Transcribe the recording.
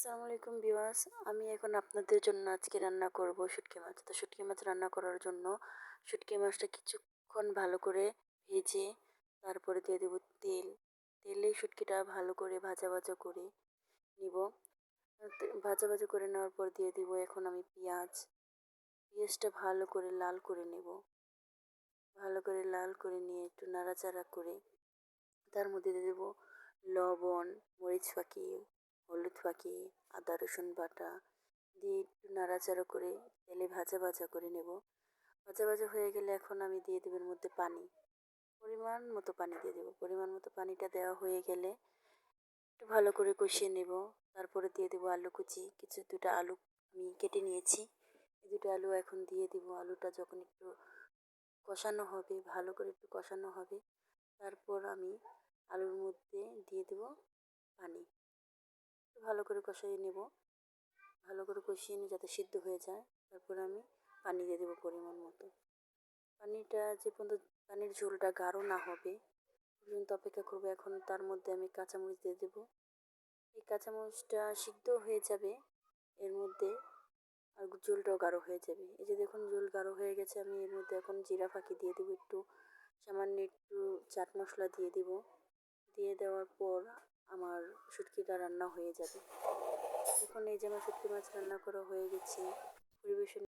আসসালামু আলাইকুম ভিউয়ার্স। আমি এখন আপনাদের জন্য আজকে রান্না করব শুটকি মাছ। তো শুটকি মাছ রান্না করার জন্য শুটকি মাছটা কিছুক্ষণ ভালো করে ভেজে তারপরে দিয়ে দেবো তেল। তেলে শুটকিটা ভালো করে ভাজা ভাজা করে নিব। ভাজা ভাজা করে নেওয়ার পর দিয়ে দিব এখন আমি পেঁয়াজ। পেঁয়াজটা ভালো করে লাল করে নেব। ভালো করে লাল করে নিয়ে একটু নাড়াচাড়া করে তার মধ্যে দিয়ে দেবো লবণ, মরিচ ফাঁকি, হলুদ ফাঁকি, আদা রসুন বাটা দিয়ে একটু নাড়াচাড়া করে তেলে ভাজা ভাজা করে নেব। ভাজা ভাজা হয়ে গেলে এখন আমি দিয়ে দেবো এর মধ্যে পানি। পরিমাণ মতো পানি দিয়ে দেবো। পরিমাণ মতো পানিটা দেওয়া হয়ে গেলে একটু ভালো করে কষিয়ে নেব। তারপরে দিয়ে দেবো আলু কুচি। দুটো আলু আমি কেটে নিয়েছি। এই দুটো আলু এখন দিয়ে দিব। আলুটা যখন একটু কষানো হবে, ভালো করে একটু কষানো হবে, তারপর আমি আলুর মধ্যে দিয়ে দেবো পানি। ভালো করে কষিয়ে নেব। ভালো করে কষিয়ে নিয়ে যাতে সিদ্ধ হয়ে যায়, তারপর আমি পানি দিয়ে দেবো পরিমাণ মতো। পানিটা যে পর্যন্ত পানির ঝোলটা গাঢ় না হবে পর্যন্ত অপেক্ষা করবো। এখন তার মধ্যে আমি কাঁচামরিচ দিয়ে দেবো। এই কাঁচামরিচটা সিদ্ধ হয়ে যাবে এর মধ্যে, আর ঝোলটাও গাঢ় হয়ে যাবে। এই যে দেখুন ঝোল গাঢ় হয়ে গেছে। আমি এর মধ্যে এখন জিরা ফাঁকি দিয়ে দেবো, একটু সামান্য একটু চাট মশলা দিয়ে দেব। দিয়ে দেওয়ার পর আমার শুটকিটা রান্না হয়ে যাবে। এখন এই যে আমার শুটকি মাছ রান্না করা হয়ে গেছে। পরিবেশন